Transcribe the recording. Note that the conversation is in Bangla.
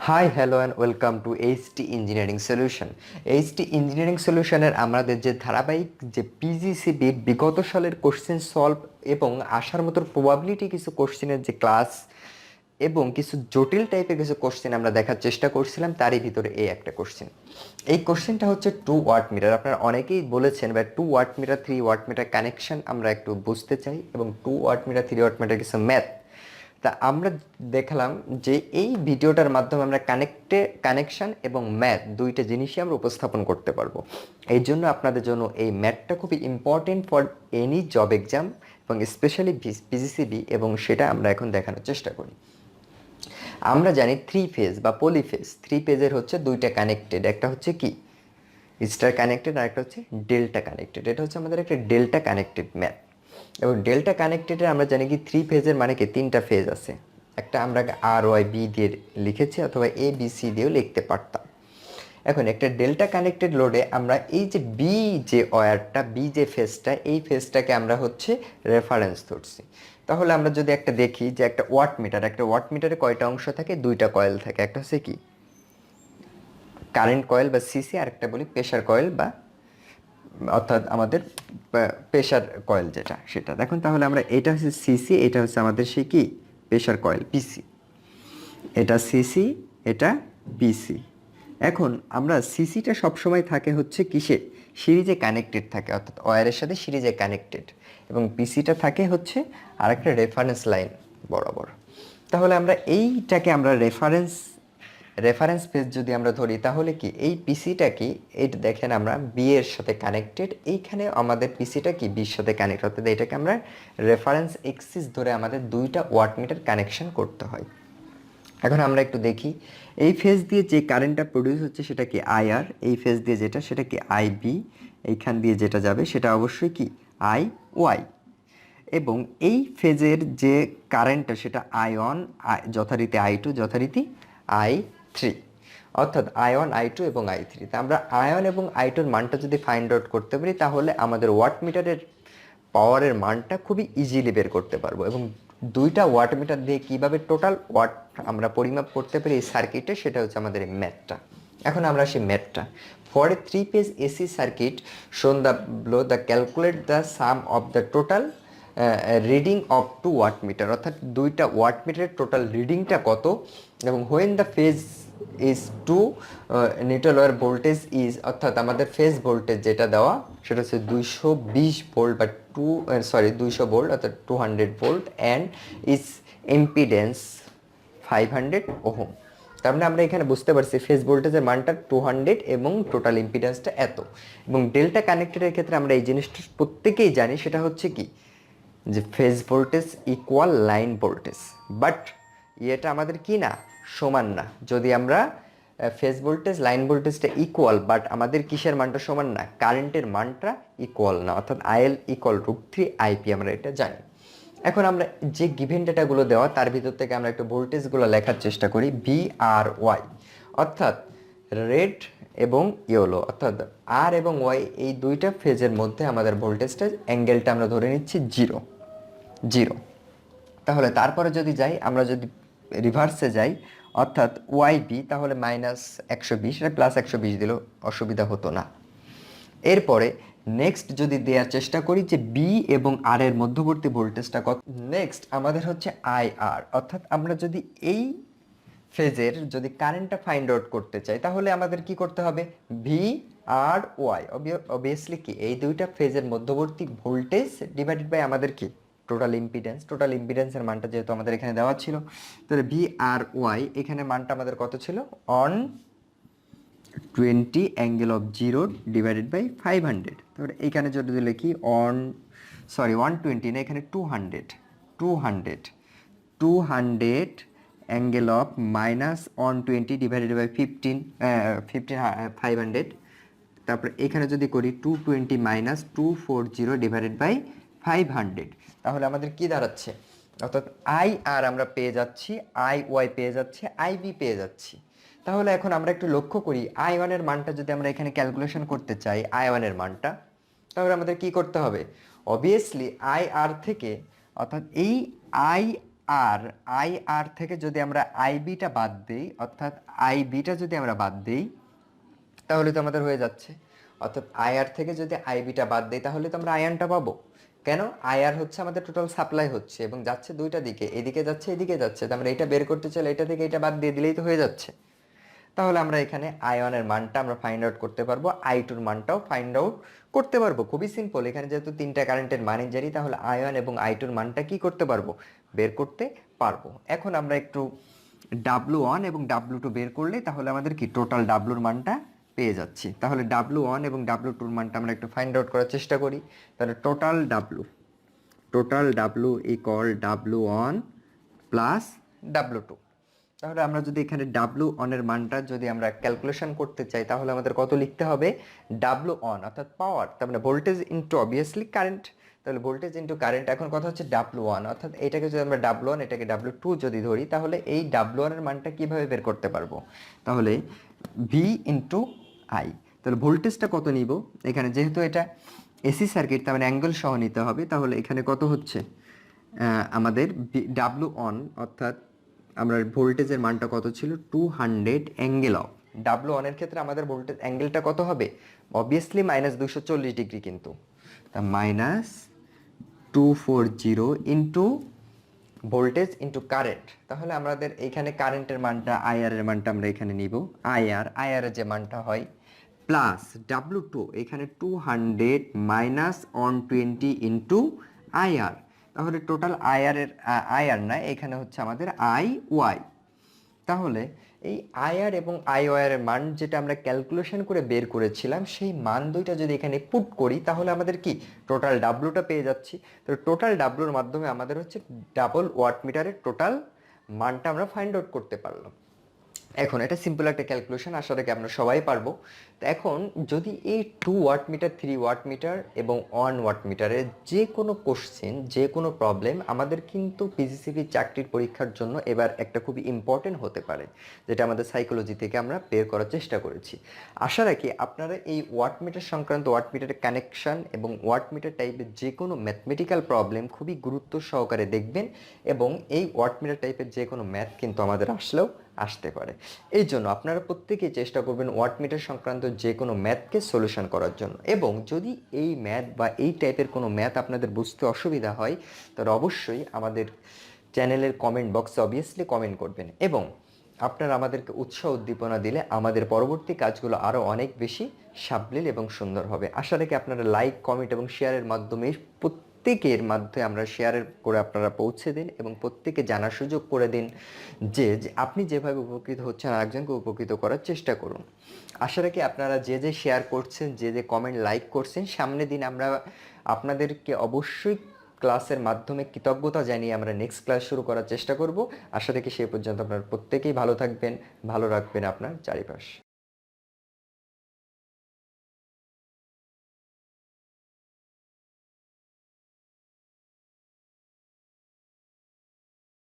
High hello and welcome to AHT engineering solution. AHT engineering সলিউশনের আমাদের যে ধারাবাহিক যে PGCB বিগত সালের কোশ্চেন সলভ এবং আসার মতো প্রবাবিলিটি কিছু কোশ্চেনের যে ক্লাস এবং কিছু জটিল টাইপের কিছু কোশ্চেন আমরা দেখার চেষ্টা করছিলাম, তারই ভিতরে এই একটা কোশ্চেন। এই কোশ্চেনটা হচ্ছে 2 ওয়াট মিটার। আপনারা অনেকেই বলেছেন বা 2 watt metre 3 watt metre connection আমরা একটু বুঝতে চাই এবং 2 ওয়াট মিটার 3 ওয়াট মিটার কিছু ম্যাথ। তা আমরা দেখলাম যে এই ভিডিওটার মাধ্যমে আমরা কানেকশন এবং ম্যাথ দুইটা জিনিসই আমরা উপস্থাপন করতে পারবো। এই জন্য আপনাদের জন্য এই ম্যাথটা খুবই important for any job exam এবং স্পেশালি পিজিসিবি, এবং সেটা আমরা এখন দেখানোর চেষ্টা করি। আমরা জানি 3 ফেজ বা পলিফেজ। 3 ফেজের হচ্ছে দুইটা কানেক্টেড, একটা হচ্ছে কি স্টার কানেক্টেড আর একটা হচ্ছে ডেল্টা কানেক্টেড। এটা হচ্ছে আমাদের একটা ডেল্টা কানেক্টেড ম্যাথ। এবং ডেল্টা কানেক্টেডে আমরা জানি কি 3 ফেজের মানে কি 3টা ফেজ আছে। একটা আমরা RYB দিয়ে লিখেছি অথবা ABC দিয়েও লিখতে পারতাম। এখন একটা ডেল্টা কানেক্টেড লোডে আমরা এই যে বি যে ওয়্যারটা, বি যে ফেজটা, এই ফেজটাকে আমরা হচ্ছে রেফারেন্স ধরছি। তাহলে আমরা যদি একটা দেখি যে একটা ওয়াট মিটারে কয়টা অংশ থাকে? দুইটা কয়েল থাকে। একটা হচ্ছে কি কারেন্ট কয়েল বা সিসি, আর একটা বলি প্রেশার কয়েল বা অর্থাৎ আমাদের প্রেশার কয়েল যেটা, সেটা দেখুন। তাহলে আমরা এটা হচ্ছে সিসি, এটা হচ্ছে আমাদের সে কি প্রেশার কয়েল পিসি। এটা সিসি, এটা পিসি। এখন আমরা সিসিটা সবসময় থাকে হচ্ছে কিসে? সিরিজে কানেক্টেড থাকে, অর্থাৎ ওয়্যারের সাথে সিরিজে কানেক্টেড, এবং পিসিটা থাকে হচ্ছে আরেকটা রেফারেন্স লাইন বরাবর। তাহলে আমরা এইটাকে আমরা রেফারেন্স পেজ যদি আমরা ধরি, তাহলে কি এই পিসিটা কি এইটা দেখেন আমরা বি এর সাথে কানেক্টেড, এইখানে আমাদের পিসিটা কি বির সাথে কানেক্ট, অর্থাৎ এটাকে আমরা রেফারেন্স এক্সিস ধরে আমাদের দুইটা ওয়াট মিটার কানেকশন করতে হয়। এখন আমরা একটু দেখি এই ফেজ দিয়ে যে কারেন্টটা প্রডিউস হচ্ছে সেটা কি আইআর, এই ফেজ দিয়ে যেটা সেটা কি আইবি, এইখান দিয়ে যেটা যাবে সেটা অবশ্যই কি আই ওয়াই, এবং এই ফেজের যে কারেন্টটা সেটা I1 যথারীতি I2 যথারীতি I3, অর্থাৎ I1 I2 এবং I3। তা আমরা I1 এবং I2-র মানটা যদি ফাইন্ড আউট করতে পারি, তাহলে আমাদের ওয়াট মিটারের পাওয়ারের মানটা খুবই ইজিলি বের করতে পারবো। এবং দুইটা ওয়াট মিটার দিয়ে কিভাবে টোটাল ওয়াট আমরা পরিমাপ করতে পারি এই সার্কিটে, সেটা হচ্ছে আমাদের এই ম্যাথটা। এখন আমরা আসি ম্যাথটা। For a 3 phase AC circuit shown below, the calculate the sum of the total reading of 2 watt metre, অর্থাৎ দুইটা ওয়াট মিটারের টোটাল রিডিংটা কত, এবং when the phase is 2 neutral wire voltage is, অর্থাৎ আমাদের ফেজ ভোল্টেজ যেটা দেওয়া সেটা হচ্ছে 220 ভোল্ট বা 200 ভোল্ট, অর্থাৎ 200 volt, and is impedance 500 ohm. তার মানে আমরা এখানে বুঝতে পারছি ফেজ ভোল্টেজের মানটা 200 এবং টোটাল ইম্পিডেন্সটা এত। এবং ডেল্টা কানেক্টেডের ক্ষেত্রে আমরা এই জিনিসটা প্রত্যেকেই জানি, সেটা হচ্ছে কি যে phase voltage equal line voltage, but এটা আমাদের কি না সমান না। যদি আমরা ফেজ ভোল্টেজ লাইন ভোল্টেজটা ইকুয়াল, বাট আমাদের কিসের মানটা সমান না? কারেন্টের মানটা ইকুয়াল না, অর্থাৎ IL ইকুয়াল √3 IP, আমরা এটা জানি। এখন আমরা যে গিভেন ডেটাগুলো দেওয়া তার ভিতর থেকে আমরা একটু ভোল্টেজগুলো লেখার চেষ্টা করি। VRY, অর্থাৎ রেড এবং ইয়েলো, অর্থাৎ আর এবং ওয়াই এই দুইটা ফেজের মধ্যে আমাদের ভোল্টেজটা অ্যাঙ্গেলটা আমরা ধরে নিচ্ছি 0। তাহলে তারপরে যদি যাই, আমরা যদি রিভার্সে যাই অর্থাৎ YB, তাহলে -120, এটা +120 দিলেও অসুবিধা হতো না। এরপরে নেক্সট যদি দেওয়ার চেষ্টা করি যে বি এবং আর এর মধ্যবর্তী ভোল্টেজটা কত। নেক্সট আমাদের হচ্ছে IR, অর্থাৎ আমরা যদি এই ফেজের যদি কারেন্টটা ফাইন্ড আউট করতে চাই, তাহলে আমাদের কি করতে হবে? VRY, অবভিয়াসলি কি এই দুইটা ফেজের মধ্যবর্তী ভোল্টেজ ডিভাইডেড বাই আমাদের কি টোটাল ইম্পিডেন্সের মানটা যেহেতু আমাদের এখানে দেওয়া ছিল, তাহলে VRY এখানে মানটা আমাদের কত ছিল? 120 অ্যাঙ্গেল অফ 0 ডিভাইডেড বাই 500। তাহলে এইখানে যদি লিখি 120 না, এখানে 200 অ্যাঙ্গেল অফ -120 ডিভাইডেড বাই 500। তারপরে এখানে যদি করি 220 -240 ডিভাইডেড বাই 500, তাহলে আমাদের কি দাঁড়াচ্ছে? অর্থাৎ IR আমরা পেয়ে যাচ্ছি, IY পেয়ে যাচ্ছি, IB পেয়ে যাচ্ছি। তাহলে এখন আমরা একটু লক্ষ্য করি I1 এর মানটা যদি আমরা এখানে ক্যালকুলেশন করতে চাই, I1 এর মানটা, তাহলে আমাদের কি করতে হবে? অবভিয়াসলি IR থেকে, অর্থাৎ এই আর আই আর থেকে যদি আমরা আই বিটা বাদ দিই, অর্থাৎ আই বিটা যদি আমরা বাদ দিই তাহলে তো আমাদের হয়ে যাচ্ছে, অর্থাৎ আইআর থেকে যদি আইবিটা বাদ দিই তাহলে তো আমরা আয়নটা পাবো। কেন? আইআর হচ্ছে আমাদের টোটাল সাপ্লাই হচ্ছে এবং যাচ্ছে দুইটা দিকে, এদিকে যাচ্ছে এদিকে যাচ্ছে, তো আমরা এটা বের করতে চাইলে এটা থেকে এটা বাদ দিয়ে দিলেই তো হয়ে যাচ্ছে। তাহলে আমরা এখানে আয়নের মানটা আমরা ফাইন্ড আউট করতে পারবো, আই টুর মানটাও ফাইন্ড আউট করতে পারবো। খুবই সিম্পল, এখানে যেহেতু তিনটা কারেন্টের মানই জানি তাহলে আয়ন এবং আই টুর মানটা কি করতে পারবো, বের করতে পারবো। এখন আমরা একটু W1 এবং W2 বের করলে তাহলে আমাদের কি টোটাল ডাব্লুর মানটা পেয়ে যাচ্ছি। তাহলে W1 এবং W2 এর মানটা আমরা একটু ফাইন্ড আউট করার চেষ্টা করি। তাহলে total W equal W1 plus W2। তাহলে আমরা যদি এখানে W1 এর মানটা যদি আমরা ক্যালকুলেশন করতে চাই তাহলে আমাদের কত লিখতে হবে, W1 অর্থাৎ পাওয়ার, তার মানে ভোল্টেজ ইনটু অবভিয়াসলি কারেন্ট, তাহলে ভোল্টেজ ইনটু কারেন্ট। এখন কথা হচ্ছে W1 অর্থাৎ এটাকে যদি আমরা W1 এটাকে W2 যদি ধরি তাহলে এই W1 এর মানটা কিভাবে বের করতে পারবো, তাহলে V ইনটু I। তাহলে ভোল্টেজটা কত নিব, এখানে যেহেতু এটা এসি সার্কিট তার মানে অ্যাঙ্গেল সহ নিতে হবে, তাহলে এখানে কত হচ্ছে আমাদের W1 অর্থাৎ আমরা ভোল্টেজের মানটা কত ছিল 200 অ্যাঙ্গেল অফ W1 এর ক্ষেত্রে আমাদের ভোল্টেজ অ্যাঙ্গেলটা কত হবে, অবভিয়াসলি -240 কিন্তু, তা -240 ইন্টু ভোল্টেজ ইন্টু কারেন্ট। তাহলে আমাদের এইখানে কারেন্টের মানটা আইআর এর মানটা আমরা এখানে নিব, আইআর এর যে মানটা হয় প্লাস W2 এখানে 200 মাইনাস 120 ইন্টু আইআর। তাহলে টোটাল আইআর না, এখানে হচ্ছে আমাদের আই ওয়াই। তাহলে এই আইআর এবং আইওয়াই এর মান যেটা আমরা ক্যালকুলেশন করে বের করেছিলাম সেই মান দুইটা যদি এখানে পুট করি তাহলে আমাদের কি টোটাল ডাব্লুটা পেয়ে যাচ্ছি। তো টোটাল ডাব্লুর মাধ্যমে আমাদের হচ্ছে ডাবল ওয়াটমিটারের টোটাল মানটা আমরা ফাইন্ড আউট করতে পারলাম। এখন এটা সিম্পল একটা ক্যালকুলেশন, আশা রাখি আমরা সবাই পারবো। তো এখন যদি এই 2 ওয়াট মিটার 3 ওয়াট মিটার এবং 1 ওয়াট মিটারের যে কোনো কোশ্চেন যে কোনো প্রবলেম আমাদের কিন্তু পিজিসিবি চাকরির পরীক্ষার জন্য এবার একটা খুবই ইম্পর্টেন্ট হতে পারে, যেটা আমাদের সাইকোলজি থেকে আমরা বের করার চেষ্টা করেছি। আশা রাখি আপনারা এই ওয়াট মিটার সংক্রান্ত, ওয়াট মিটারের কানেকশন এবং ওয়াট মিটার টাইপের যে কোনো ম্যাথমেটিক্যাল প্রবলেম খুবই গুরুত্ব সহকারে দেখবেন এবং এই ওয়াট মিটার টাইপের যে কোনো ম্যাথ কিন্তু আমাদের আসলেও আসতে পারে। এই জন্য আপনারা প্রত্যেকেই চেষ্টা করবেন ওয়াট মিটার সংক্রান্ত যে কোনো ম্যাথকে সলিউশন করার জন্য, এবং যদি এই ম্যাথ বা এই টাইপের কোনো ম্যাথ আপনাদের বুঝতে অসুবিধা হয় তাহলে অবশ্যই আমাদের চ্যানেলের কমেন্ট বক্সে অবভিয়াসলি কমেন্ট করবেন, এবং আপনারা আমাদেরকে উৎসাহ উদ্দীপনা দিলে আমাদের পরবর্তী কাজগুলো আরও অনেক বেশি সাবলীল এবং সুন্দর হবে। আশা রাখি আপনারা লাইক, কমেন্ট এবং শেয়ারের মাধ্যমে প্রত্যেকের মাধ্যমে আমরা শেয়ার করে আপনারা পৌঁছে দিন এবং প্রত্যেকে জানার সুযোগ করে দিন যে আপনি যেভাবে উপকৃত হচ্ছেন আরেকজনকে উপকৃত করার চেষ্টা করুন। আশা রাখি আপনারা যে যে শেয়ার করছেন, যে যে কমেন্ট লাইক করছেন, সামনের দিন আমরা আপনাদেরকে অবশ্যই ক্লাসের মাধ্যমে কৃতজ্ঞতা জানিয়ে আমরা নেক্সট ক্লাস শুরু করার চেষ্টা করব। আশা রাখি সেই পর্যন্ত আপনারা প্রত্যেকেই ভালো থাকবেন, ভালো রাখবেন আপনার চারিপাশ।